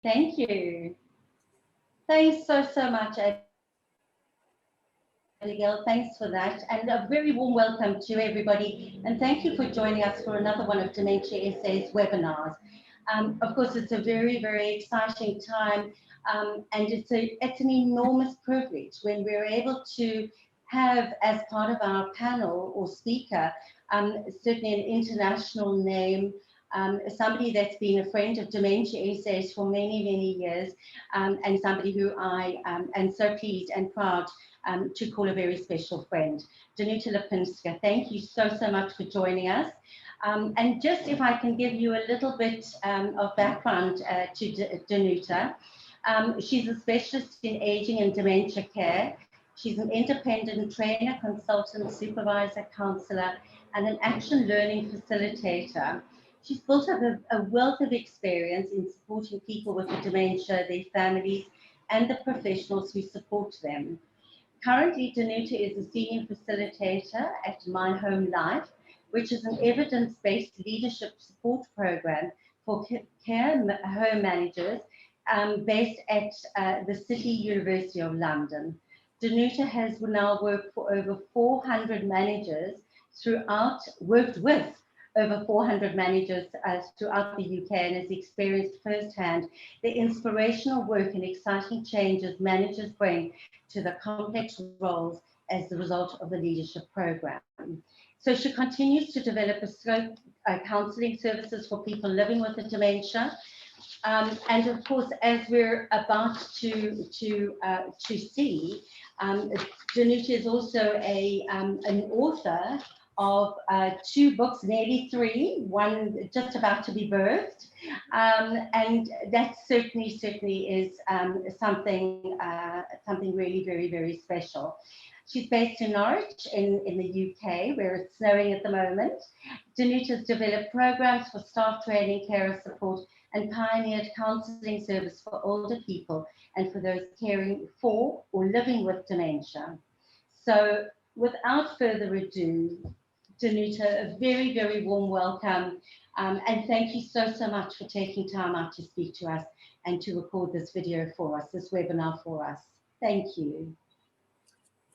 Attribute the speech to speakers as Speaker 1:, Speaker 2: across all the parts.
Speaker 1: Thank you. Thanks so much, Abigail. Thanks for that. And a very warm welcome to everybody. And thank you for joining us for another one of Dementia SA's webinars. Of course, it's a very exciting time. And it's an enormous privilege when we're able to have, as part of our panel or speaker, certainly an international name, somebody that's been a friend of Dementia SA's for many years, and somebody who I am so pleased and proud to call a very special friend. Danuta Lipinska, thank you so much for joining us. And just if I can give you a little bit of background to Danuta. She's a specialist in aging and dementia care. She's an independent trainer, consultant, supervisor, counselor, and an action learning facilitator. She's built up a wealth of experience in supporting people with dementia, their families, and the professionals who support them. Currently, Danuta is a senior facilitator at My Home Life, which is an evidence-based leadership support program for care home managers based at the City University of London. Danuta has now worked for over 400 managers worked with over 400 managers throughout the UK and has experienced firsthand the inspirational work and exciting changes managers bring to the complex roles as the result of the leadership program. So she continues to develop bespoke counselling services for people living with dementia. And of course, as we're about to see, Danuta is also an author of 2 books, nearly 3, one just about to be birthed, and that certainly is something really very special. She's based in Norwich in the UK, where it's snowing at the moment. Danuta's developed programs for staff training, carer support, and pioneered counselling service for older people and for those caring for or living with dementia. So without further ado, Danuta, a very warm welcome, and thank you so much for taking time out to speak to us and to record this video for us, this webinar for us. Thank you.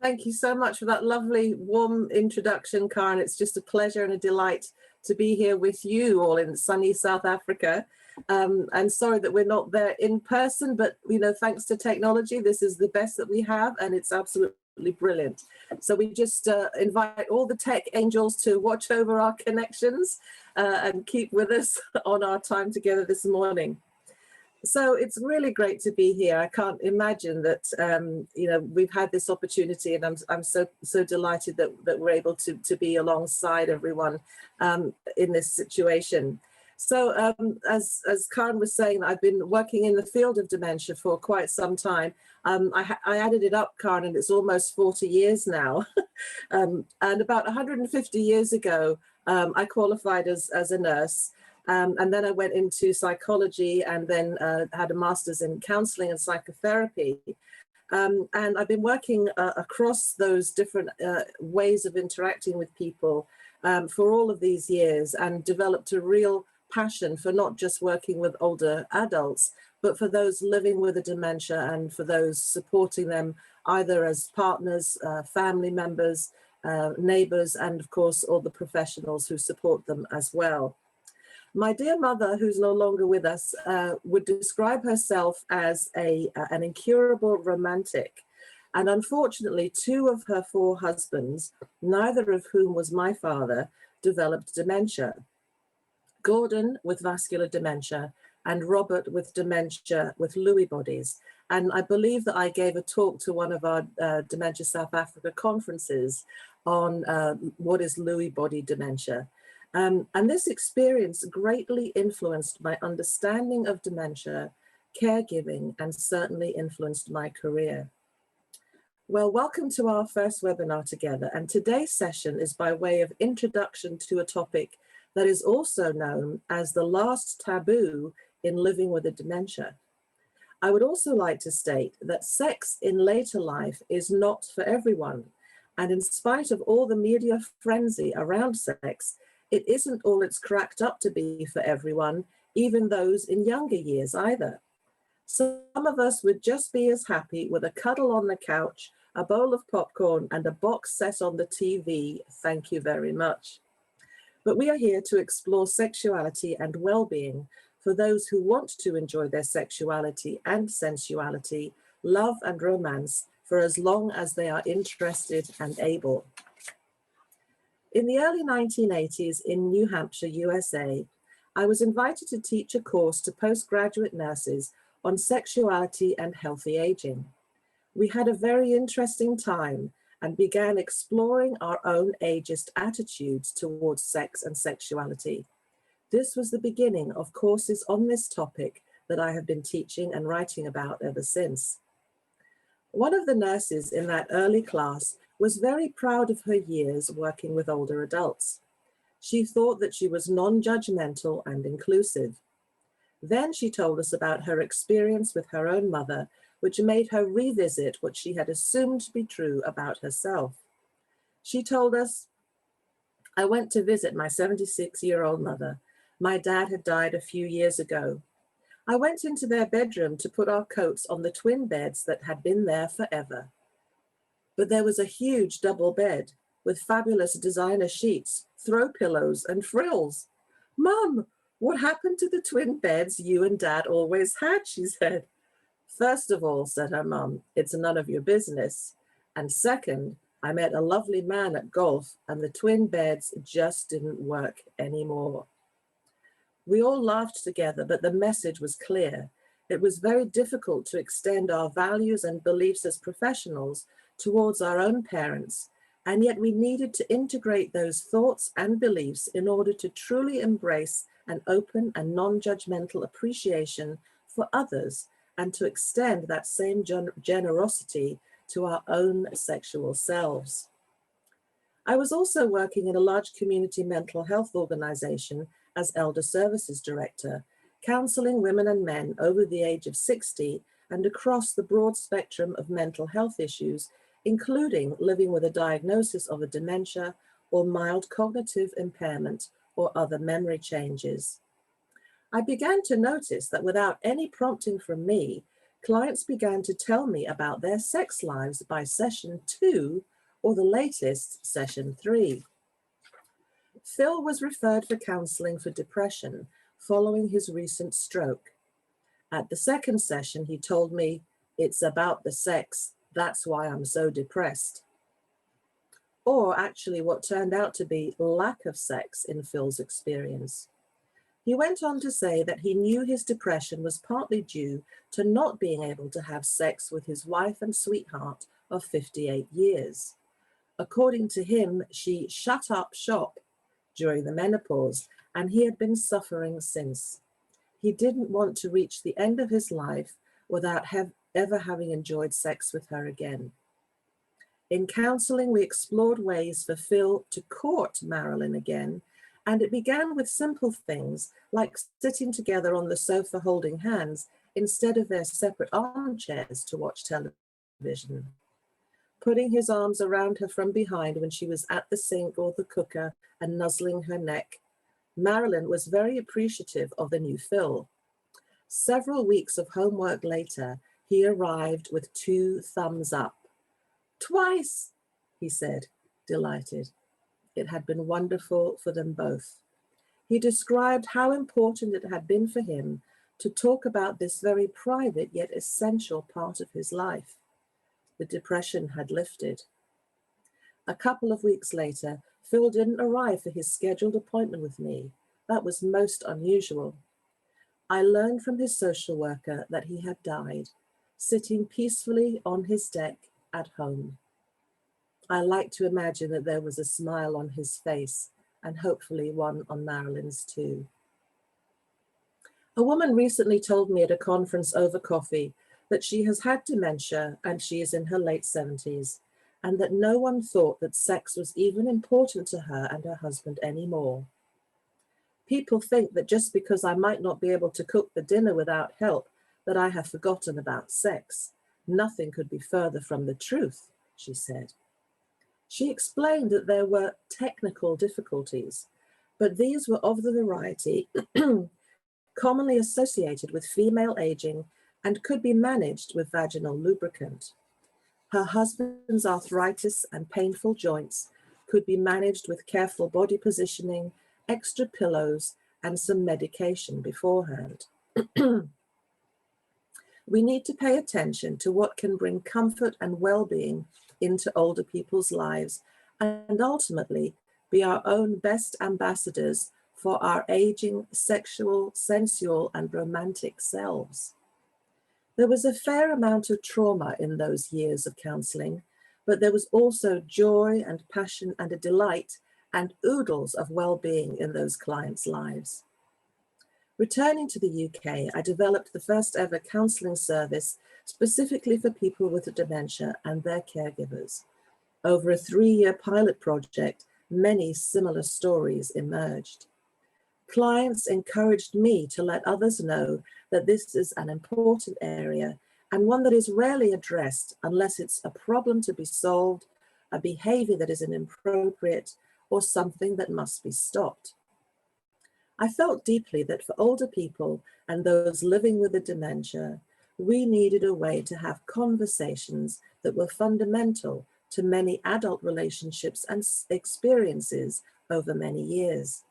Speaker 2: Thank you so much for that lovely, warm introduction, Karen. It's just a pleasure and a delight to be here with you all in sunny South Africa. And sorry that we're not there in person, but thanks to technology, this is the best that we have, and it's absolutely brilliant. So we just invite all the tech angels to watch over our connections and keep with us on our time together this morning. So it's really great to be here. I can't imagine that we've had this opportunity, and I'm so delighted that we're able to be alongside everyone in this situation. So as Karen was saying, I've been working in the field of dementia for quite some time. I added it up, Karen, and it's almost 40 years now. And about 150 years ago, I qualified as a nurse. And then I went into psychology and then had a master's in counseling and psychotherapy. And I've been working across those different ways of interacting with people for all of these years, and developed a real passion for not just working with older adults, but for those living with a dementia and for those supporting them either as partners, family members, neighbours, and of course all the professionals who support them as well. My dear mother, who's no longer with us, would describe herself as an incurable romantic. And unfortunately, 2 of her 4 husbands, neither of whom was my father, developed dementia. Gordon with vascular dementia and Robert with dementia with Lewy bodies. And I believe that I gave a talk to one of our Dementia South Africa conferences on what is Lewy body dementia. And this experience greatly influenced my understanding of dementia, caregiving, and certainly influenced my career. Well, welcome to our first webinar together. And today's session is by way of introduction to a topic that is also known as the last taboo in living with a dementia. I would also like to state that sex in later life is not for everyone. And in spite of all the media frenzy around sex, it isn't all it's cracked up to be for everyone, even those in younger years either. Some of us would just be as happy with a cuddle on the couch, a bowl of popcorn, and a box set on the TV. Thank you very much. But we are here to explore sexuality and well-being for those who want to enjoy their sexuality and sensuality, love and romance for as long as they are interested and able. In the early 1980s in New Hampshire, USA, I was invited to teach a course to postgraduate nurses on sexuality and healthy aging. We had a very interesting time and began exploring our own ageist attitudes towards sex and sexuality. This was the beginning of courses on this topic that I have been teaching and writing about ever since. One of the nurses in that early class was very proud of her years working with older adults. She thought that she was non-judgmental and inclusive. Then she told us about her experience with her own mother, which made her revisit what she had assumed to be true about herself. She told us, "I went to visit my 76-year-old mother. My dad had died a few years ago. I went into their bedroom to put our coats on the twin beds that had been there forever. But there was a huge double bed with fabulous designer sheets, throw pillows, and frills. Mum, what happened to the twin beds you and Dad always had?" she said. "First of all," said her mum, "it's none of your business. And second, I met a lovely man at golf and the twin beds just didn't work anymore." We all laughed together, but the message was clear. It was very difficult to extend our values and beliefs as professionals towards our own parents, and yet we needed to integrate those thoughts and beliefs in order to truly embrace an open and non-judgmental appreciation for others and to extend that same generosity to our own sexual selves. I was also working in a large community mental health organization as Elder Services Director, counseling women and men over the age of 60 and across the broad spectrum of mental health issues, including living with a diagnosis of a dementia or mild cognitive impairment or other memory changes. I began to notice that without any prompting from me, clients began to tell me about their sex lives by session 2 or the latest, session 3. Phil was referred for counseling for depression following his recent stroke. At the second session, he told me, "It's about the sex, that's why I'm so depressed." Or actually what turned out to be lack of sex in Phil's experience. He went on to say that he knew his depression was partly due to not being able to have sex with his wife and sweetheart of 58 years. According to him, she shut up shop during the menopause, and he had been suffering since. He didn't want to reach the end of his life without ever having enjoyed sex with her again. In counseling, we explored ways for Phil to court Marilyn again, and it began with simple things like sitting together on the sofa holding hands instead of their separate armchairs to watch television. Putting his arms around her from behind when she was at the sink or the cooker and nuzzling her neck. Marilyn was very appreciative of the new Phil. Several weeks of homework later, he arrived with 2 thumbs up. "Twice," he said, delighted. It had been wonderful for them both. He described how important it had been for him to talk about this very private yet essential part of his life. The depression had lifted. A couple of weeks later, Phil didn't arrive for his scheduled appointment with me. That was most unusual. I learned from his social worker that he had died, sitting peacefully on his deck at home. I like to imagine that there was a smile on his face and hopefully one on Marilyn's too. A woman recently told me at a conference over coffee that she has had dementia and she is in her late 70s, and that no one thought that sex was even important to her and her husband anymore. People think that just because I might not be able to cook the dinner without help, that I have forgotten about sex. Nothing could be further from the truth, she said. She explained that there were technical difficulties, but these were of the variety commonly associated with female aging, and could be managed with vaginal lubricant. Her husband's arthritis and painful joints could be managed with careful body positioning, extra pillows, and some medication beforehand. We need to pay attention to what can bring comfort and well-being into older people's lives, and ultimately be our own best ambassadors for our aging sexual, sensual, and romantic selves. There was a fair amount of trauma in those years of counselling, but there was also joy and passion and a delight and oodles of well-being in those clients' lives. Returning to the UK, I developed the first ever counselling service specifically for people with dementia and their caregivers. Over a 3-year pilot project, many similar stories emerged. Clients encouraged me to let others know that this is an important area and one that is rarely addressed unless it's a problem to be solved, a behavior that is inappropriate, or something that must be stopped. I felt deeply that for older people and those living with a dementia, we needed a way to have conversations that were fundamental to many adult relationships and experiences over many years.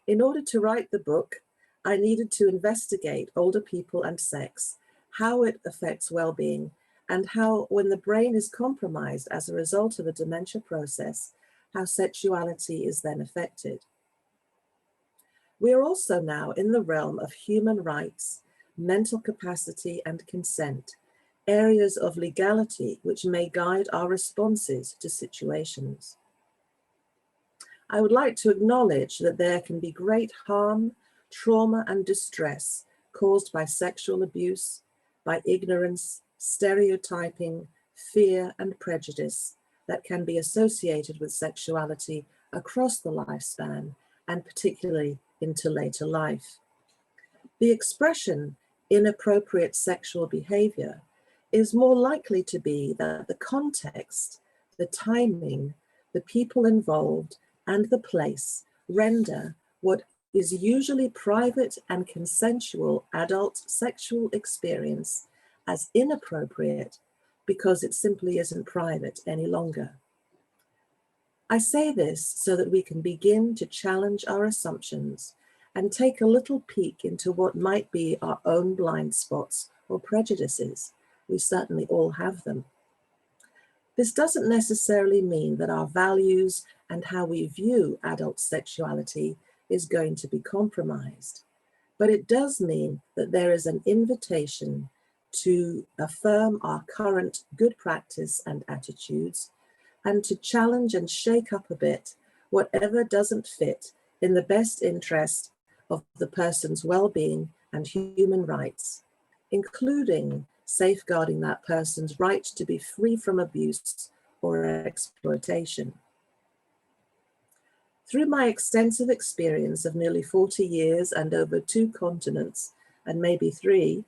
Speaker 2: In order to write the book, I needed to investigate older people and sex, how it affects well-being, and how, when the brain is compromised as a result of a dementia process, how sexuality is then affected. We are also now in the realm of human rights, mental capacity, and consent, areas of legality which may guide our responses to situations. I would like to acknowledge that there can be great harm, trauma, and distress caused by sexual abuse, by ignorance, stereotyping, fear, and prejudice that can be associated with sexuality across the lifespan, and particularly into later life. The expression inappropriate sexual behavior is more likely to be that the context, the timing, the people involved, and the place render what is usually private and consensual adult sexual experience as inappropriate because it simply isn't private any longer. I say this so that we can begin to challenge our assumptions and take a little peek into what might be our own blind spots or prejudices. We certainly all have them. This doesn't necessarily mean that our values and how we view adult sexuality is going to be compromised, but it does mean that there is an invitation to affirm our current good practice and attitudes, and to challenge and shake up a bit whatever doesn't fit in the best interest of the person's well-being and human rights, including safeguarding that person's right to be free from abuse or exploitation. Through my extensive experience of nearly 40 years and over 2 continents, and maybe 3,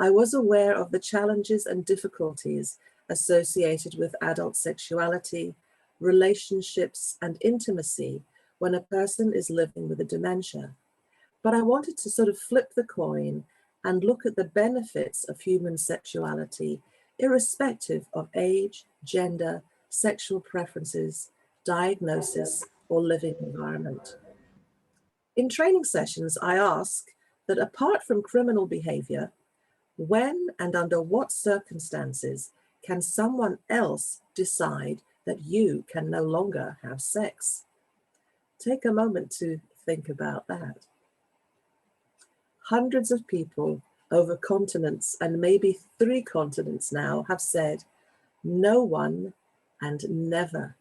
Speaker 2: I was aware of the challenges and difficulties associated with adult sexuality, relationships, and intimacy when a person is living with a dementia. But I wanted to sort of flip the coin and look at the benefits of human sexuality, irrespective of age, gender, sexual preferences, diagnosis, or living environment. In training sessions, I ask that apart from criminal behavior, when and under what circumstances can someone else decide that you can no longer have sex? Take a moment to think about that. Hundreds of people over continents, and maybe 3 continents now, have said no one and never.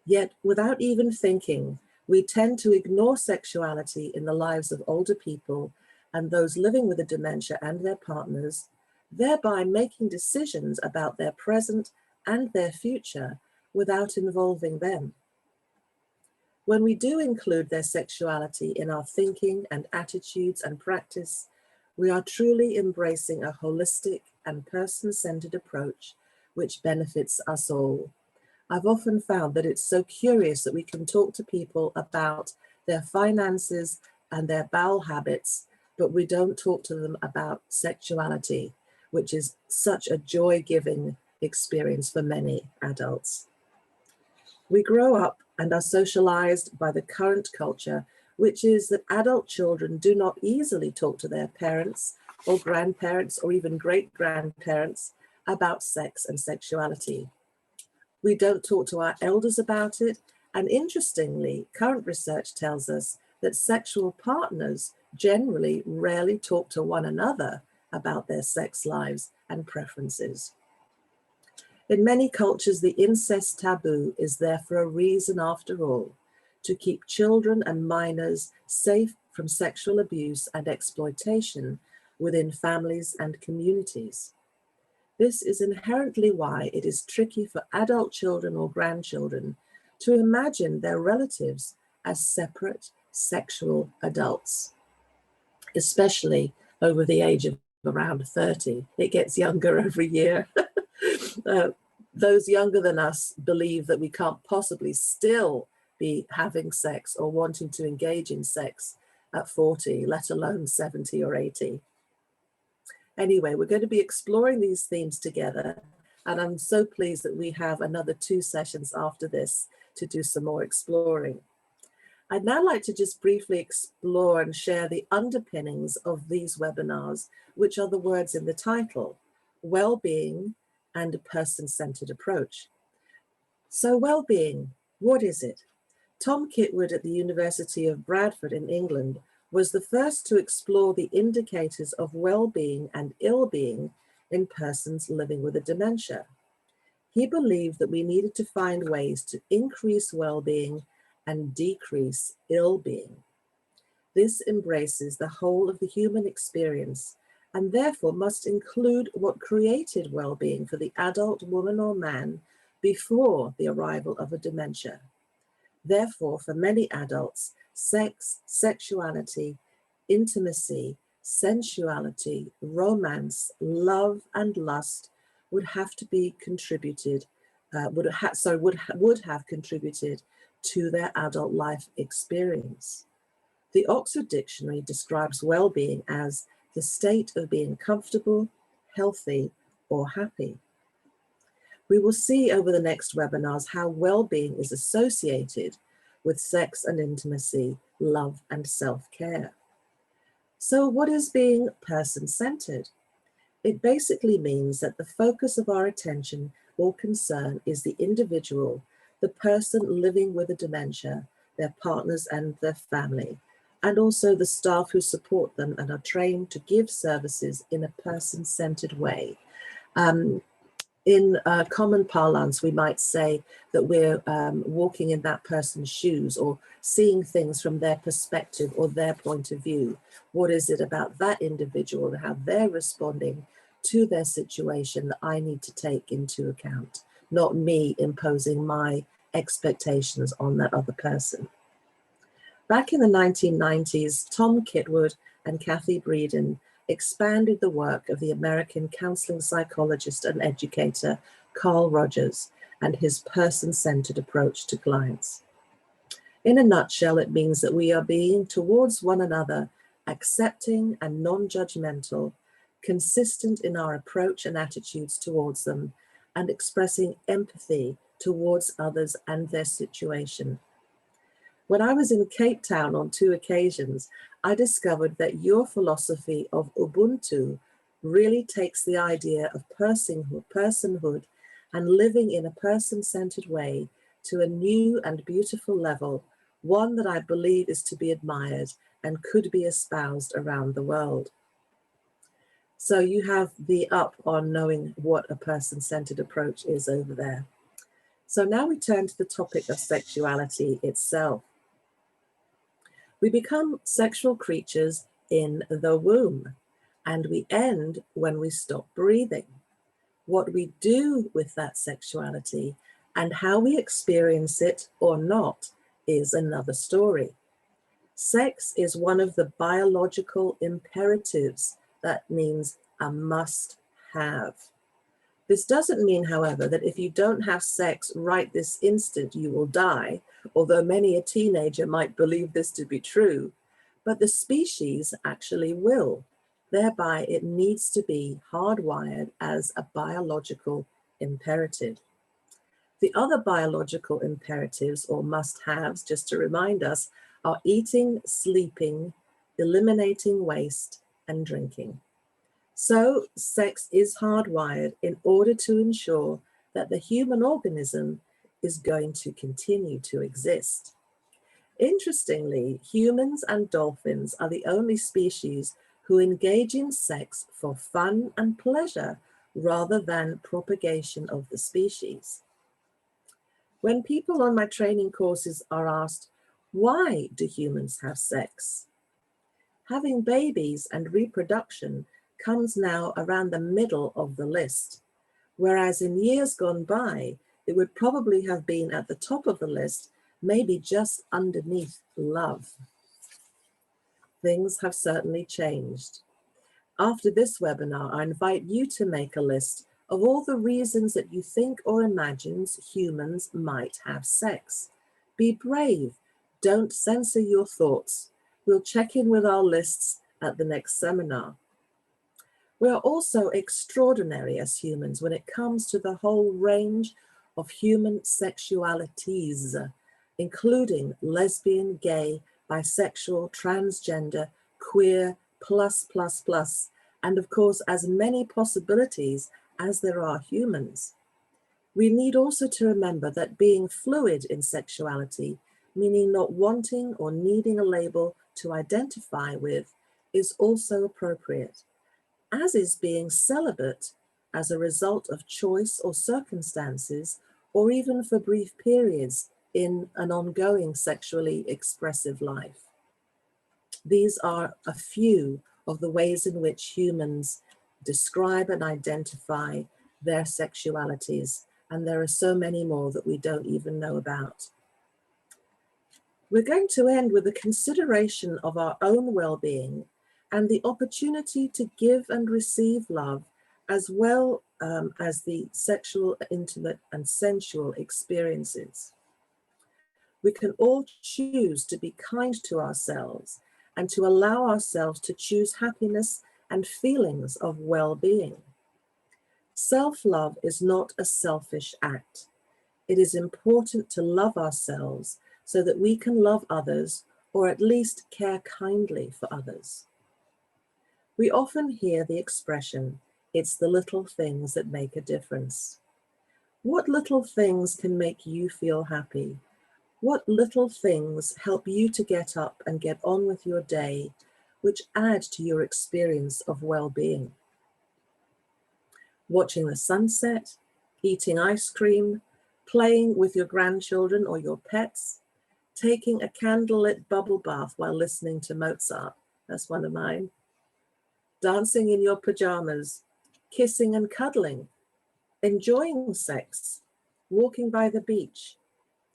Speaker 2: Yet, without even thinking, we tend to ignore sexuality in the lives of older people and those living with a dementia and their partners, thereby making decisions about their present and their future without involving them. When we do include their sexuality in our thinking and attitudes and practice, we are truly embracing a holistic and person-centered approach which benefits us all. I've often found that it's so curious that we can talk to people about their finances and their bowel habits, but we don't talk to them about sexuality, which is such a joy-giving experience for many adults. We grow up and are socialized by the current culture, which is that adult children do not easily talk to their parents or grandparents or even great-grandparents about sex and sexuality. We don't talk to our elders about it, and interestingly, current research tells us that sexual partners generally rarely talk to one another about their sex lives and preferences. In many cultures, the incest taboo is there for a reason after all, to keep children and minors safe from sexual abuse and exploitation within families and communities. This is inherently why it is tricky for adult children or grandchildren to imagine their relatives as separate sexual adults, especially over the age of around 30. It gets younger every year. Those younger than us believe that we can't possibly still be having sex or wanting to engage in sex at 40, let alone 70 or 80. Anyway, we're going to be exploring these themes together, and I'm so pleased that we have another 2 sessions after this to do some more exploring. I'd now like to just briefly explore and share the underpinnings of these webinars, which are the words in the title: well-being and a person-centered approach. So well-being, what is it? Tom Kitwood at the University of Bradford in England was the first to explore the indicators of well-being and ill-being in persons living with a dementia. He believed that we needed to find ways to increase well-being and decrease ill-being. This embraces the whole of the human experience and therefore must include what created well-being for the adult woman or man before the arrival of a dementia. Therefore, for many adults, sex, sexuality, intimacy, sensuality, romance, love, and lust would have to be contributed, would have contributed to their adult life experience. The Oxford Dictionary describes well-being as the state of being comfortable, healthy, or happy. We will see over the next webinars how well-being is associated with sex and intimacy, love, and self-care. So what is being person-centered? It basically means that the focus of our attention or concern is the individual, the person living with a dementia, their partners and their family, and also the staff who support them and are trained to give services in a person-centered way. In common parlance, we might say that we're walking in that person's shoes or seeing things from their perspective or their point of view. What is it about that individual and how they're responding to their situation that I need to take into account, not me imposing my expectations on that other person. Back in the 1990s, Tom Kitwood and Kathy Breeden expanded the work of the American counseling psychologist and educator Carl Rogers and his person-centered approach to clients. In a nutshell, it means that we are being towards one another accepting and non-judgmental, consistent in our approach and attitudes towards them, and expressing empathy towards others and their situation. When I was in Cape Town on 2 occasions, I discovered that your philosophy of Ubuntu really takes the idea of personhood and living in a person-centered way to a new and beautiful level, one that I believe is to be admired and could be espoused around the world. So you have the up on knowing what a person-centered approach is over there. So now we turn to the topic of sexuality itself. We become sexual creatures in the womb, and we end when we stop breathing. What we do with that sexuality and how we experience it or not is another story. Sex is one of the biological imperatives. That means a must-have. This doesn't mean, however, that if you don't have sex right this instant, you will die, although many a teenager might believe this to be true. but the species actually will. Thereby, it needs to be hardwired as a biological imperative. The other biological imperatives or must-haves, just to remind us, are eating, sleeping, eliminating waste, and drinking. So sex is hardwired in order to ensure that the human organism is going to continue to exist. Interestingly, humans and dolphins are the only species who engage in sex for fun and pleasure rather than propagation of the species. When people on my training courses are asked, why do humans have sex? Having babies and reproduction comes now around the middle of the list, whereas in years gone by, it would probably have been at the top of the list, maybe just underneath love. Things have certainly changed. After this webinar, I invite you to make a list of all the reasons that you think or imagine humans might have sex. Be brave. Don't censor your thoughts. We'll check in with our lists at the next seminar. We are also extraordinary as humans when it comes to the whole range of human sexualities, including lesbian, gay, bisexual, transgender, queer, plus, and of course, as many possibilities as there are humans. We need also to remember that being fluid in sexuality, meaning not wanting or needing a label to identify with, is also appropriate, as is being celibate as a result of choice or circumstances, or even for brief periods in an ongoing sexually expressive life. These are a few of the ways in which humans describe and identify their sexualities, and there are so many more that we don't even know about. We're going to end with a consideration of our own well-being and the opportunity to give and receive love, as well as the sexual, intimate, and sensual experiences. We can all choose to be kind to ourselves and to allow ourselves to choose happiness and feelings of well-being. Self-love is not a selfish act. It is important to love ourselves so that we can love others, or at least care kindly for others. We often hear the expression, it's the little things that make a difference. What little things can make you feel happy? What little things help you to get up and get on with your day, which add to your experience of well-being? Watching the sunset, eating ice cream, playing with your grandchildren or your pets, taking a candlelit bubble bath while listening to Mozart, that's one of mine, dancing in your pajamas, kissing and cuddling, enjoying sex, walking by the beach,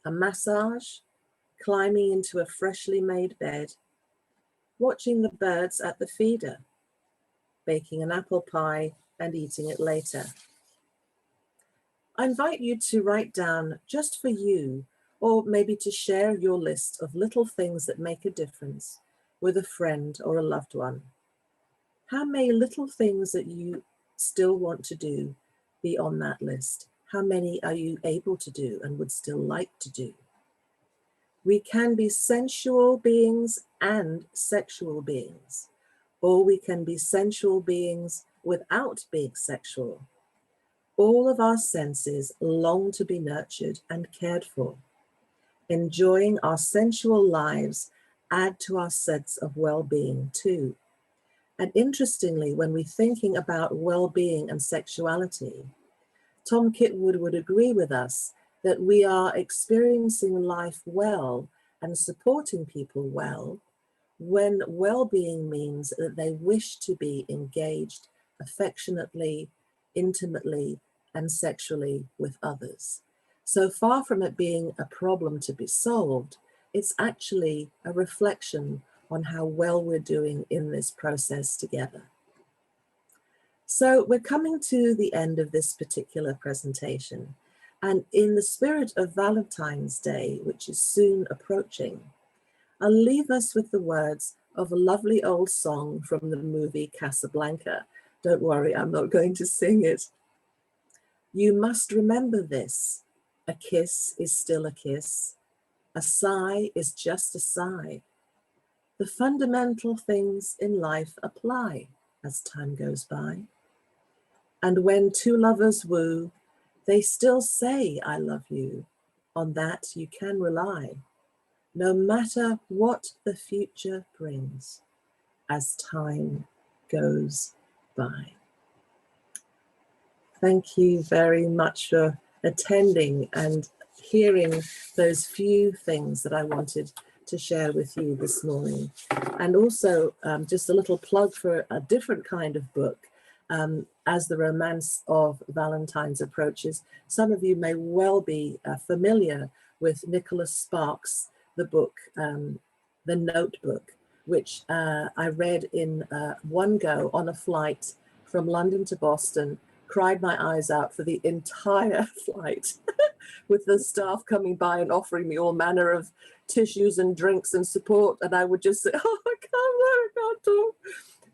Speaker 2: a massage, climbing into a freshly made bed, watching the birds at the feeder, baking an apple pie and eating it later. I invite you to write down just for you, or maybe to share your list of little things that make a difference with a friend or a loved one. How many little things that you still want to do be on that list? How many are you able to do and would still like to do? We can be sensual beings and sexual beings, or we can be sensual beings without being sexual. All of our senses long to be nurtured and cared for. Enjoying our sensual lives add to our sense of well-being too. And interestingly, when we're thinking about well-being and sexuality, Tom Kitwood would agree with us that we are experiencing life well and supporting people well when well-being means that they wish to be engaged affectionately, intimately, and sexually with others. So far from it being a problem to be solved, it's actually a reflection on how well we're doing in this process together. So we're coming to the end of this particular presentation, and in the spirit of Valentine's Day, which is soon approaching, I'll leave us with the words of a lovely old song from the movie Casablanca. Don't worry, I'm not going to sing it. You must remember this. A kiss is still a kiss. A sigh is just a sigh. The fundamental things in life apply as time goes by. And when two lovers woo, they still say, I love you. On that you can rely, no matter what the future brings as time goes by. Thank you very much for attending and hearing those few things that I wanted to share with you this morning. And also just a little plug for a different kind of book. As the romance of Valentine's approaches, some of you may well be familiar with Nicholas Sparks' the book, The Notebook, which I read in one go on a flight from London to Boston, cried my eyes out for the entire flight with the staff coming by and offering me all manner of tissues and drinks and support. And I would just say, oh, I can't talk.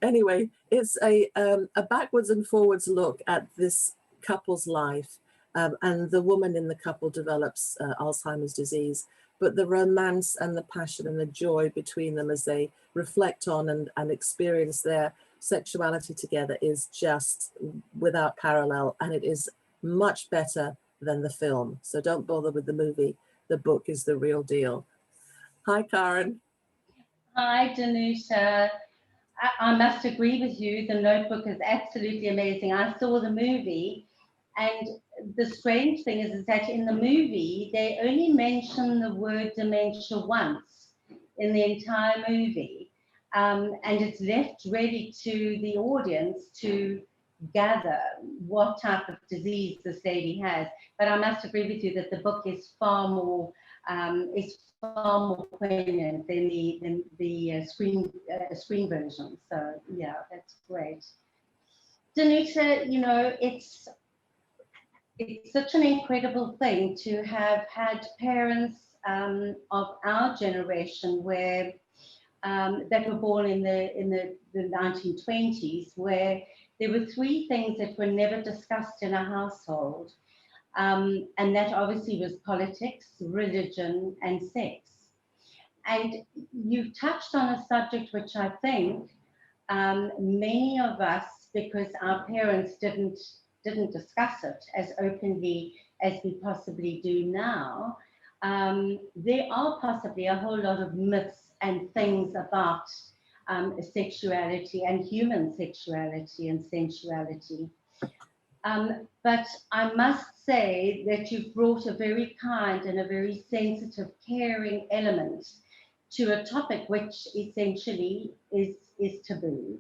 Speaker 2: Anyway, it's a backwards and forwards look at this couple's life. And the woman in the couple develops Alzheimer's disease, but the romance and the passion and the joy between them as they reflect on and experience their sexuality together is just without parallel, and it is much better than the film. So don't bother with the movie. The book is the real deal. Hi, Karen.
Speaker 1: Hi, Danuta. I must agree with you. The Notebook is absolutely amazing. I saw the movie, and the strange thing is that in the movie, they only mention the word dementia once in the entire movie. And it's left really to the audience to gather what type of disease this lady has. But I must agree with you that the book is far more poignant than the screen version. So yeah, that's great. Danuta, you know, it's such an incredible thing to have had parents of our generation where that were born in the 1920s, where there were three things that were never discussed in a household. And that obviously was politics, religion, and sex. And you've touched on a subject which I think many of us, because our parents didn't discuss it as openly as we possibly do now, there are possibly a whole lot of myths and things about sexuality and human sexuality and sensuality. But I must say that you've brought a very kind and a very sensitive, caring element to a topic which essentially is taboo.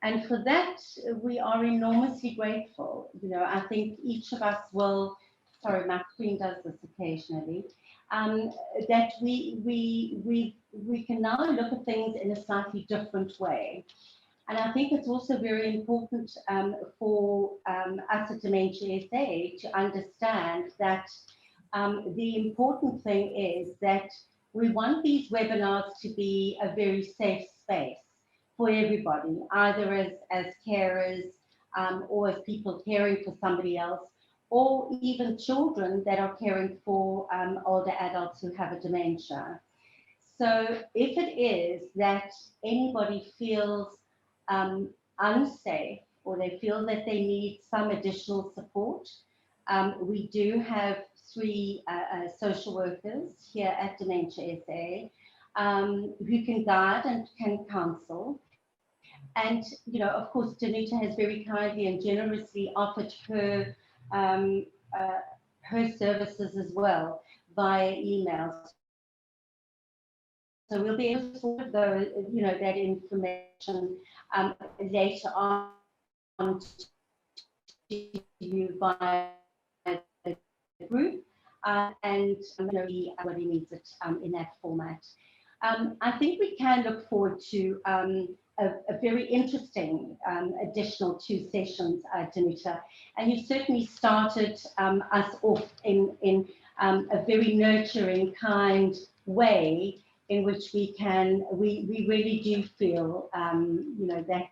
Speaker 1: And for that, we are enormously grateful. You know, I think each of us will, sorry, my screen does this occasionally, that we can now look at things in a slightly different way. And I think it's also very important for us at Dementia SA to understand that the important thing is that we want these webinars to be a very safe space for everybody, either as carers or as people caring for somebody else, or even children that are caring for older adults who have a dementia. So if it is that anybody feels unsafe or they feel that they need some additional support, we do have 3 social workers here at Dementia SA who can guide and can counsel. And, you know, of course, Danuta has very kindly and generously offered her her services as well via email. So we'll be able to forward those, you know, that information later on to you via the group, and everybody needs it in that format. I think we can look forward to a very interesting additional 2 sessions, Danuta, and you certainly started us off in a very nurturing, kind way in which we really do feel, that,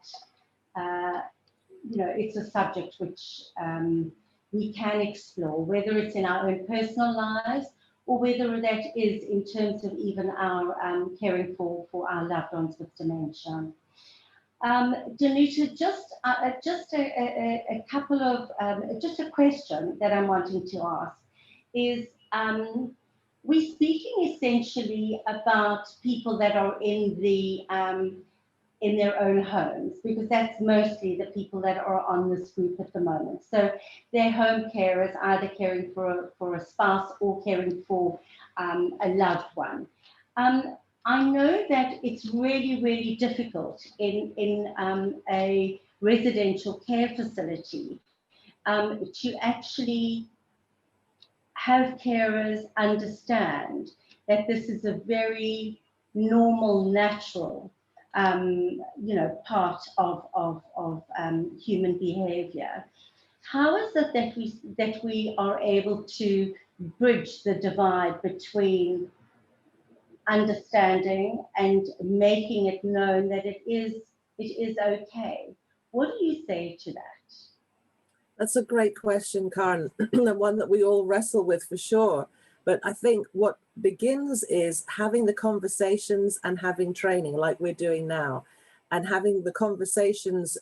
Speaker 1: it's a subject which we can explore, whether it's in our own personal lives or whether that is in terms of even our caring for our loved ones with dementia. Danuta, just a couple of, just a question that I'm wanting to ask is, we're speaking essentially about people that are in their own homes, because that's mostly the people that are on this group at the moment. So they're home carers, either caring for a spouse or caring for a loved one. I know that it's really, really difficult in a residential care facility to actually have carers understand that this is a very normal, natural, part of human behaviour. How is it that we are able to bridge the divide between understanding and making it known that it is okay? What do you say to that?
Speaker 2: That's a great question, Karen, and one that we all wrestle with for sure. But I think what begins is having the conversations and having training like we're doing now, and having the conversations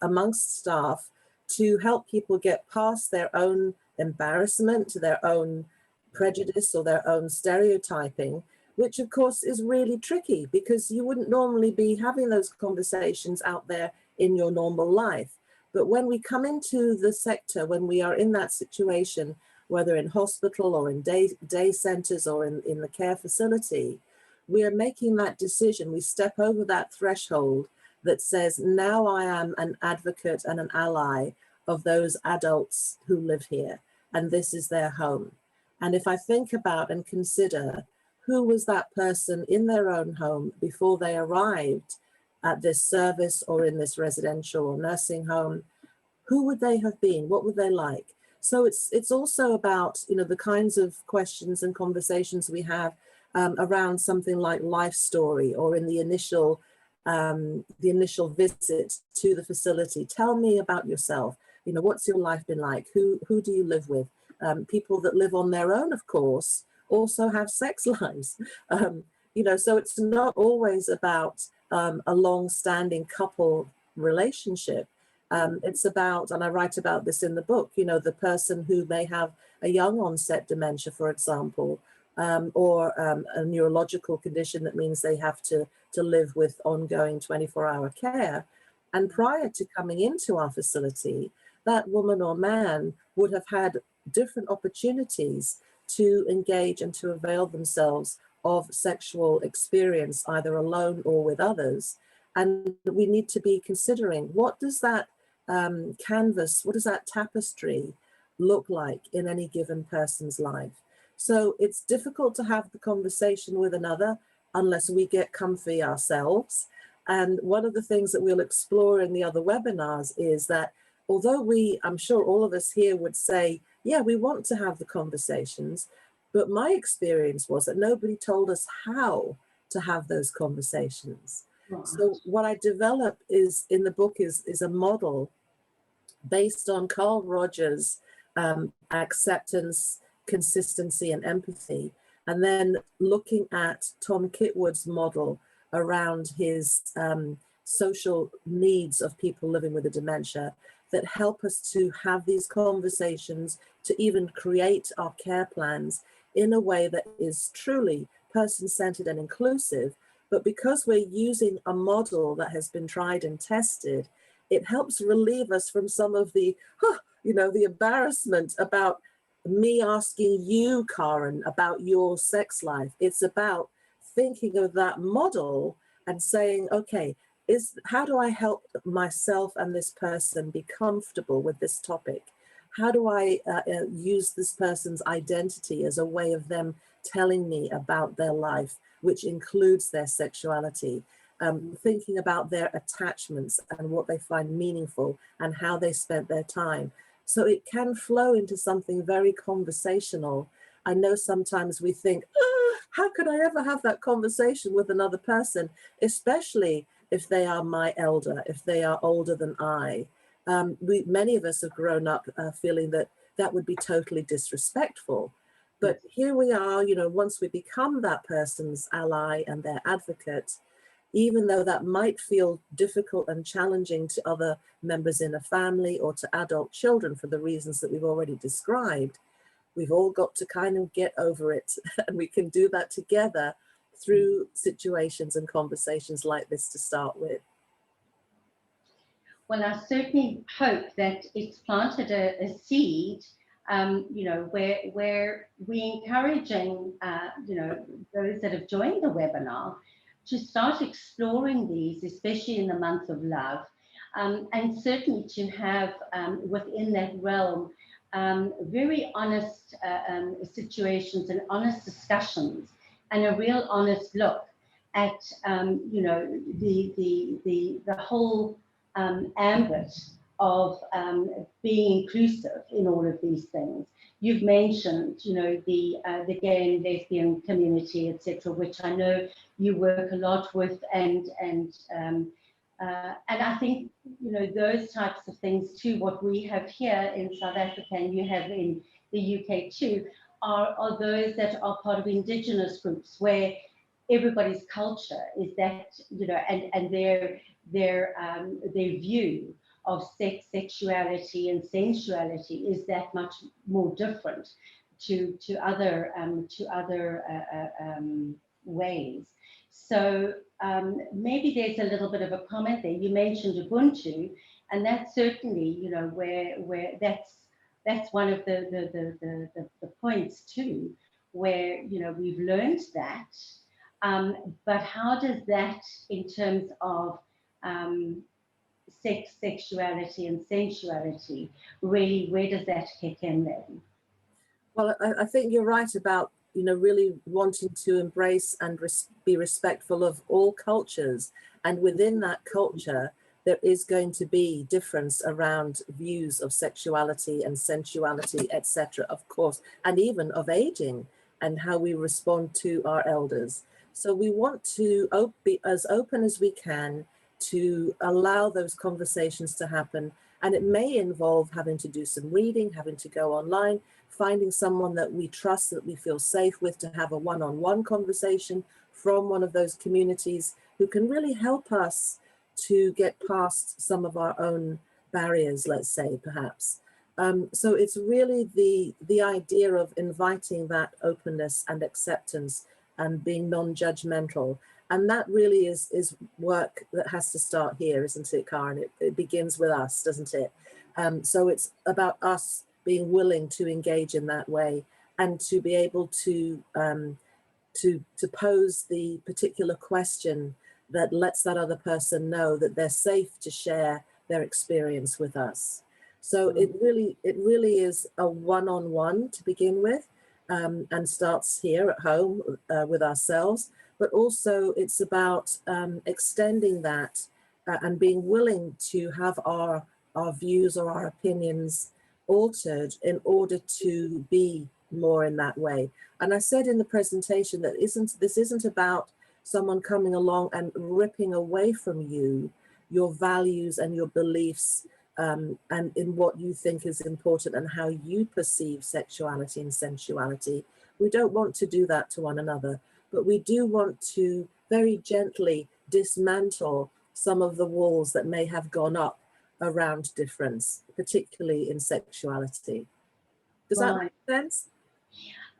Speaker 2: amongst staff to help people get past their own embarrassment, their own prejudice or their own stereotyping, which of course is really tricky because you wouldn't normally be having those conversations out there in your normal life. But when we come into the sector, when we are in that situation, whether in hospital or in day centres or in the care facility, we are making that decision. We step over that threshold that says, now I am an advocate and an ally of those adults who live here, and this is their home. And if I think about and consider who was that person in their own home before they arrived at this service or in this residential or nursing home, who would they have been? What would they like? So it's also about, the kinds of questions and conversations we have around something like life story, or in the initial visit to the facility. Tell me about yourself. What's your life been like? Who do you live with? People that live on their own, of course, also have sex lives. So it's not always about a long-standing couple relationship. It's about, and I write about this in the book, the person who may have a young onset dementia, for example, or a neurological condition that means they have to live with ongoing 24-hour care. And prior to coming into our facility, that woman or man would have had different opportunities to engage and to avail themselves of sexual experience, either alone or with others. And we need to be considering, what does that canvas, what does that tapestry look like in any given person's life? So it's difficult to have the conversation with another unless we get comfy ourselves. And one of the things that we'll explore in the other webinars is that although I'm sure all of us here would say, yeah, we want to have the conversations, but my experience was that nobody told us how to have those conversations. Right. So what I develop is in the book is a model based on Carl Rogers' acceptance, consistency, and empathy, and then looking at Tom Kitwood's model around his social needs of people living with a dementia that help us to have these conversations, to even create our care plans in a way that is truly person-centered and inclusive. But because we're using a model that has been tried and tested, it helps relieve us from some of the, the embarrassment about me asking you, Karen, about your sex life. It's about thinking of that model and saying, okay, how do I help myself and this person be comfortable with this topic? How do I use this person's identity as a way of them telling me about their life, which includes their sexuality, thinking about their attachments and what they find meaningful and how they spent their time. So it can flow into something very conversational. I know sometimes we think, how could I ever have that conversation with another person, especially if they are my elder, if they are older than I? Many of us have grown up feeling that that would be totally disrespectful. But here we are, you know, once we become that person's ally and their advocate, even though that might feel difficult and challenging to other members in a family or to adult children for the reasons that we've already described, we've all got to kind of get over it. And we can do that together through situations and conversations like this to start with.
Speaker 1: Well, I certainly hope that it's planted a seed, you know, where we're encouraging, you know, those that have joined the webinar to start exploring these, especially in the month of love, and certainly to have within that realm very honest situations and honest discussions and a real honest look at, you know, the whole ambit of being inclusive in all of these things. You've mentioned, you know, the gay and lesbian community, etc., which I know you work a lot with, and I think, you know, those types of things too. What we have here in South Africa, and you have in the UK too, are those that are part of Indigenous groups where everybody's culture is that, you know, and their view of sex, sexuality, and sensuality is that much more different to other ways. So maybe there's a little bit of a comment there. You mentioned Ubuntu, and that's certainly, you know, where that's one of the points too, where, you know, we've learned that. But how does that, in terms of sex, sexuality, and sensuality, really, where does that kick in then?
Speaker 2: Well, I think you're right about, you know, really wanting to embrace and be respectful of all cultures. And within that culture, there is going to be difference around views of sexuality and sensuality, etc., of course, and even of aging and how we respond to our elders. So we want to be as open as we can to allow those conversations to happen. And it may involve having to do some reading, having to go online, finding someone that we trust, that we feel safe with, to have a one-on-one conversation from one of those communities who can really help us to get past some of our own barriers, let's say, perhaps. So it's really the idea of inviting that openness and acceptance and being non-judgmental. And that really is work that has to start here, isn't it, Karen? It begins with us, doesn't it? So it's about us being willing to engage in that way and to be able to pose the particular question that lets that other person know that they're safe to share their experience with us. So it really is a one-on-one to begin with, and starts here at home with ourselves, but also it's about extending that and being willing to have our views or our opinions altered in order to be more in that way. And I said in the presentation that this isn't about someone coming along and ripping away from you your values and your beliefs, and in what you think is important and how you perceive sexuality and sensuality. We don't want to do that to one another, but we do want to very gently dismantle some of the walls that may have gone up around difference, particularly in sexuality. Does that make sense?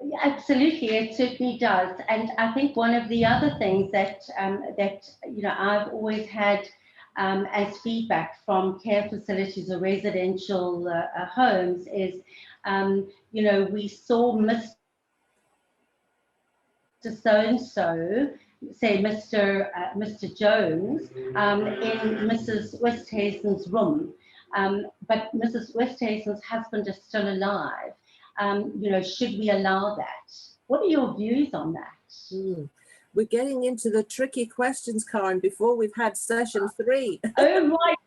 Speaker 1: Yeah, absolutely, it certainly does. And I think one of the other things that you know, I've always had as feedback from care facilities or residential homes is, you know, we saw Mr. So-and-so, say Mr. Jones, in Mrs. Westhuizen's room, but Mrs. Westhuizen's husband is still alive. You know, should we allow that? What are your views on that?
Speaker 2: We're getting into the tricky questions, Karen, before we've had session 3.
Speaker 1: Oh, right.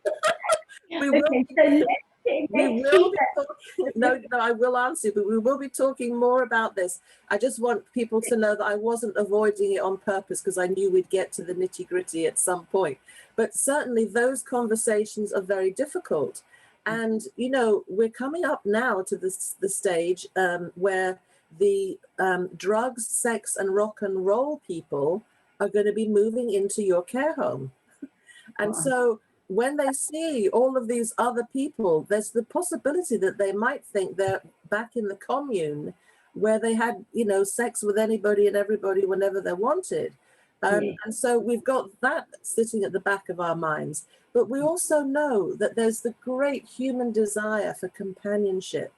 Speaker 2: We will.
Speaker 1: Okay, so
Speaker 2: We
Speaker 1: Let's
Speaker 2: will
Speaker 1: keep
Speaker 2: be
Speaker 1: it.
Speaker 2: talking, no, I will answer you, but we will be talking more about this. I just want people to know that I wasn't avoiding it on purpose because I knew we'd get to the nitty gritty at some point. But certainly those conversations are very difficult. And, you know, we're coming up now to the stage where the drugs, sex and rock and roll people are going to be moving into your care home. And so when they see all of these other people, there's the possibility that they might think they're back in the commune where they had, you know, sex with anybody and everybody whenever they wanted. And so we've got that sitting at the back of our minds. But we also know that there's the great human desire for companionship,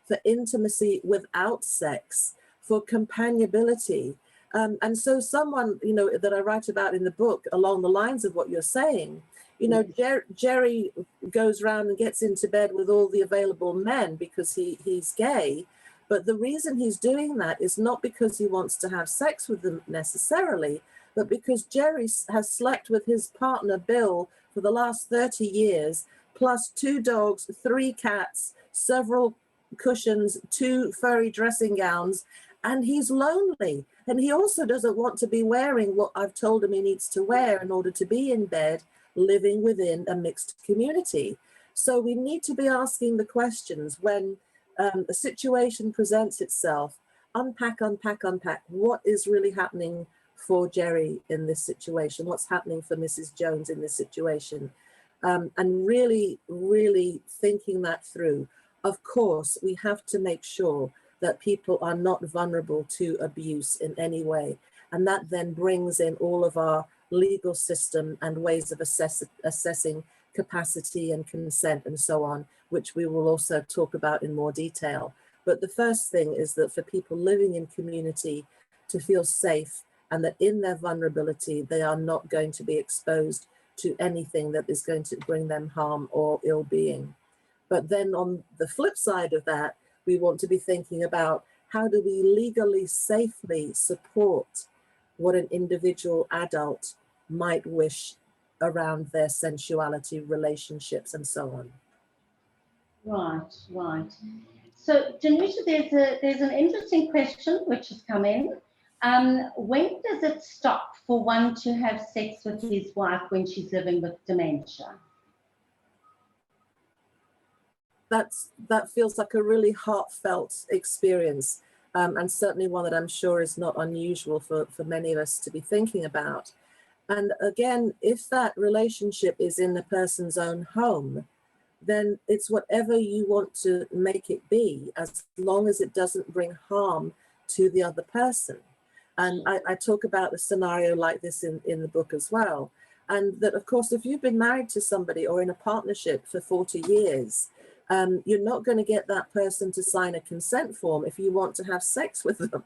Speaker 2: for intimacy without sex, for companionability. And so someone, you know, that I write about in the book along the lines of what you're saying, you know, Jerry goes around and gets into bed with all the available men because he's gay. But the reason he's doing that is not because he wants to have sex with them necessarily, but because Jerry has slept with his partner, Bill, for the last 30 years, plus 2 dogs, 3 cats, several cushions, 2 furry dressing gowns, and he's lonely. And he also doesn't want to be wearing what I've told him he needs to wear in order to be in bed, living within a mixed community. So we need to be asking the questions when a situation presents itself. Unpack, unpack, unpack. What is really happening for Jerry in this situation? What's happening for Mrs. Jones in this situation? And really, really thinking that through. Of course, we have to make sure that people are not vulnerable to abuse in any way. And that then brings in all of our legal system and ways of assessing capacity and consent and so on, which we will also talk about in more detail. But the first thing is that for people living in community to feel safe and that in their vulnerability, they are not going to be exposed to anything that is going to bring them harm or ill-being. But then on the flip side of that, we want to be thinking about how do we legally safely support what an individual adult might wish around their sensuality, relationships, and so on.
Speaker 1: Right, right. So, Danuta, there's an interesting question which has come in. When does it stop for one to have sex with his wife when she's living with dementia?
Speaker 2: That feels like a really heartfelt experience, and certainly one that I'm sure is not unusual for many of us to be thinking about. And again, if that relationship is in the person's own home, then it's whatever you want to make it be, as long as it doesn't bring harm to the other person. And I talk about a scenario like this in the book as well. And that, of course, if you've been married to somebody or in a partnership for 40 years, you're not going to get that person to sign a consent form if you want to have sex with them.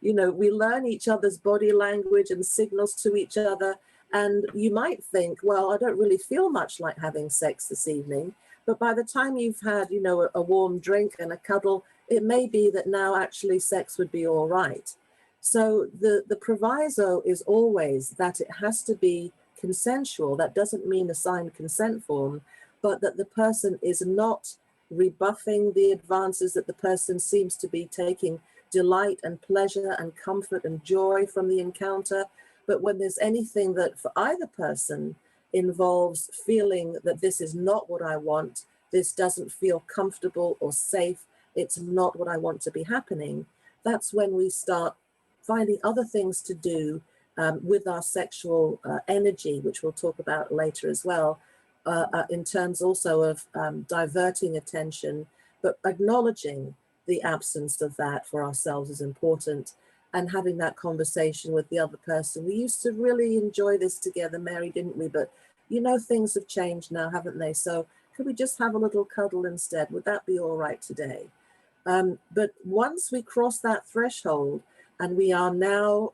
Speaker 2: You know, we learn each other's body language and signals to each other. And you might think, well, I don't really feel much like having sex this evening. But by the time you've had, you know, a warm drink and a cuddle, it may be that now actually sex would be all right. So the proviso is always that it has to be consensual. That doesn't mean a signed consent form, but that the person is not rebuffing the advances, that the person seems to be taking delight and pleasure and comfort and joy from the encounter. But when there's anything that for either person involves feeling that this is not what I want, this doesn't feel comfortable or safe, it's not what I want to be happening, that's when we start finding other things to do with our sexual energy, which we'll talk about later as well, in terms also of diverting attention, but acknowledging the absence of that for ourselves is important, and having that conversation with the other person. We used to really enjoy this together, Mary, didn't we? But you know, things have changed now, haven't they? So could we just have a little cuddle instead? Would that be all right today? But once we cross that threshold and we are now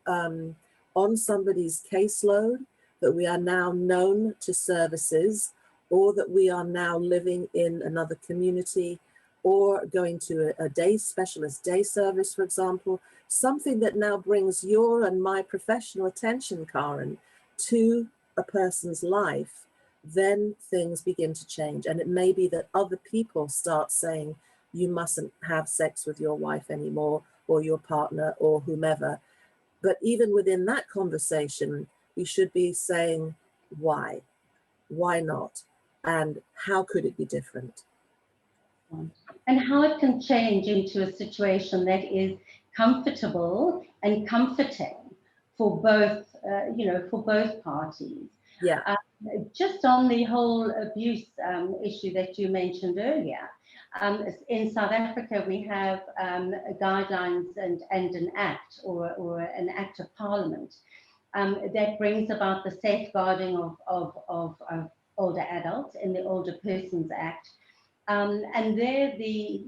Speaker 2: on somebody's caseload, that we are now known to services, or that we are now living in another community, or going to a day specialist day service, for example, something that now brings your and my professional attention, Karen, to a person's life, then things begin to change. And it may be that other people start saying, you mustn't have sex with your wife anymore, or your partner, or whomever. But even within that conversation, we should be saying, why? Why not? And how could it be different?
Speaker 1: And how it can change into a situation that is comfortable and comforting for both, for both parties.
Speaker 2: Yeah.
Speaker 1: Just on the whole abuse issue that you mentioned earlier, in South Africa we have guidelines and an act or an act of parliament that brings about the safeguarding of older adults in the Older Persons Act. And there the,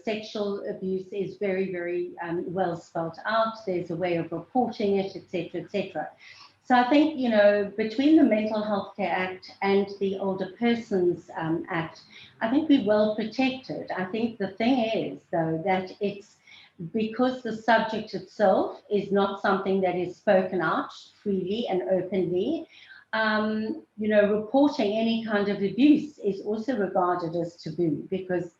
Speaker 1: sexual abuse is very, very well spelled out. There's a way of reporting it, etc., etc. So I think, between the Mental Health Care Act and the Older Persons Act, I think we're well protected. I think the thing is, though, that it's because the subject itself is not something that is spoken out freely and openly. Reporting any kind of abuse is also regarded as taboo because,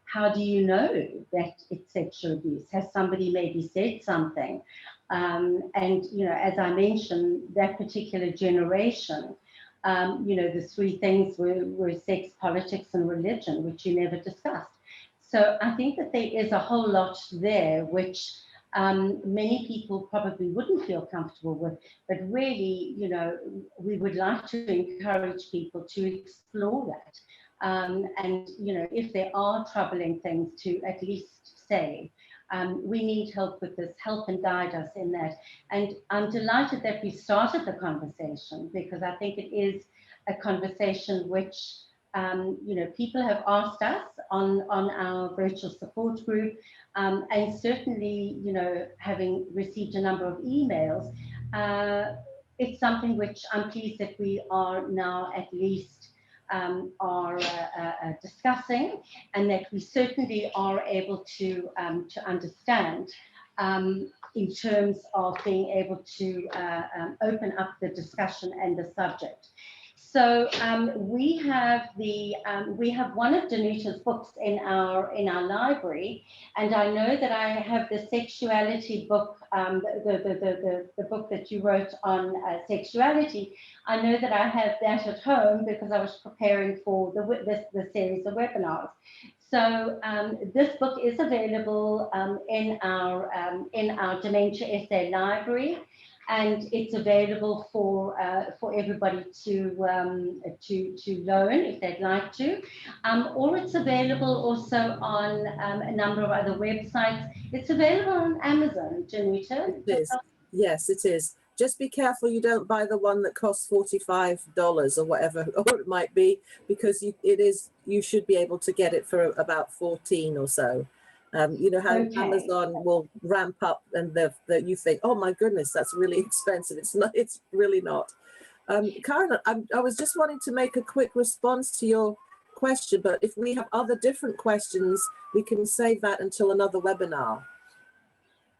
Speaker 1: how do you know that it's sexual abuse? Has somebody maybe said something? And, as I mentioned, that particular generation, the three things were sex, politics, and religion, which you never discussed. So I think that there is a whole lot there, which many people probably wouldn't feel comfortable with, but really, we would like to encourage people to explore that. And, if there are troubling things, to at least say, we need help with this, help and guide us in that. And I'm delighted that we started the conversation because I think it is a conversation which, people have asked us on our virtual support group, and certainly, having received a number of emails, it's something which I'm pleased that we are now at least discussing, and that we certainly are able to understand in terms of being able to open up the discussion and the subject. So we have one of Danuta's books in our library, and I know that I have the sexuality book, the book that you wrote on sexuality. I know that I have that at home because I was preparing for the series of webinars. So this book is available in our Dementia Essay Library. And it's available for everybody to loan if they'd like to, or it's available also on a number of other websites. It's available on Amazon, Danuta.
Speaker 2: It is. Yes, it is. Just be careful you don't buy the one that costs $45 or whatever, or it might be, because you should be able to get it for about 14 or so. You know how okay. Amazon will ramp up and you think, oh my goodness, that's really expensive. It's not. It's really not. Karen, I was just wanting to make a quick response to your question, but if we have other different questions, we can save that until another webinar.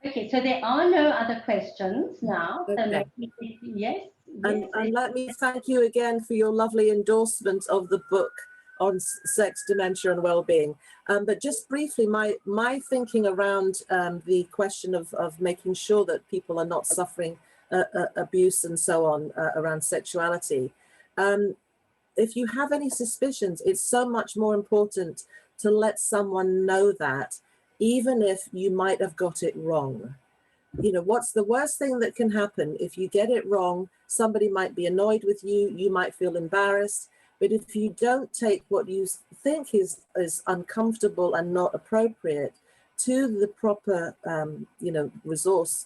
Speaker 1: Okay, so there are no other questions now.
Speaker 2: Okay.
Speaker 1: So yes.
Speaker 2: And let me thank you again for your lovely endorsement of the book on sex, dementia and well-being. But just briefly, my thinking around the question of making sure that people are not suffering abuse and so on around sexuality. If you have any suspicions, it's so much more important to let someone know that, even if you might have got it wrong. You know, what's the worst thing that can happen? If you get it wrong, somebody might be annoyed with you, you might feel embarrassed. But if you don't take what you think is uncomfortable and not appropriate to the proper, resource,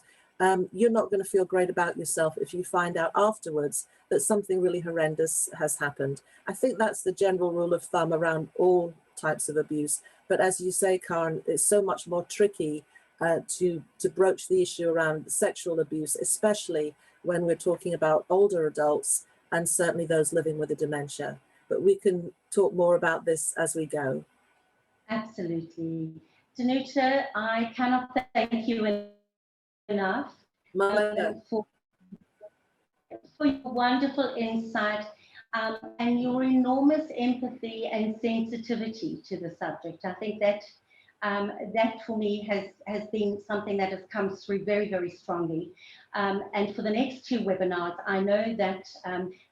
Speaker 2: you're not going to feel great about yourself if you find out afterwards that something really horrendous has happened. I think that's the general rule of thumb around all types of abuse. But as you say, Karen, it's so much more tricky to broach the issue around sexual abuse, especially when we're talking about older adults and certainly those living with a dementia. But we can talk more about this as we go.
Speaker 1: Absolutely. Danuta, I cannot thank you enough for your wonderful insight. and your enormous empathy and sensitivity to the subject. I think that that for me has been something that has come through very, very strongly. And for the next 2 webinars, I know that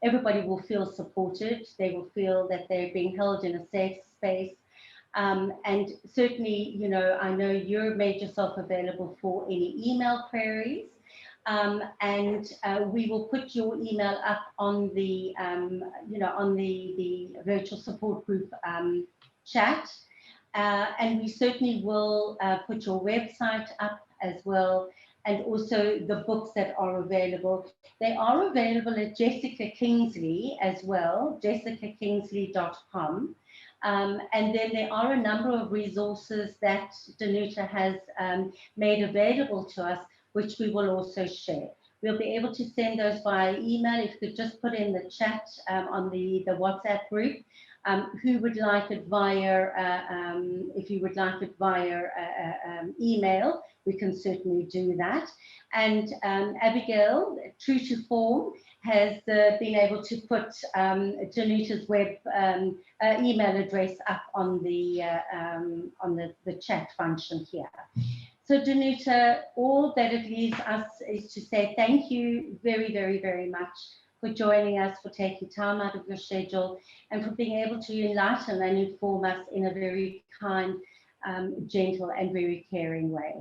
Speaker 1: everybody will feel supported. They will feel that they're being held in a safe space. And certainly, you know, I know you've made yourself available for any email queries. And we will put your email up on the, you know, on the virtual support group chat. And we certainly will put your website up as well, and also the books that are available. They are available at Jessica Kingsley as well, jessicakingsley.com. And then there are a number of resources that Danuta has made available to us, which we will also share. We'll be able to send those via email. If you could just put in the chat on the WhatsApp group, who would like it via, if you would like it via email, we can certainly do that. And Abigail, true to form, has been able to put Danuta's web email address up on the chat function here. So Danuta, all that it leaves us is to say thank you very, very, very much for joining us, for taking time out of your schedule, and for being able to enlighten and inform us in a very kind, gentle, and very caring way.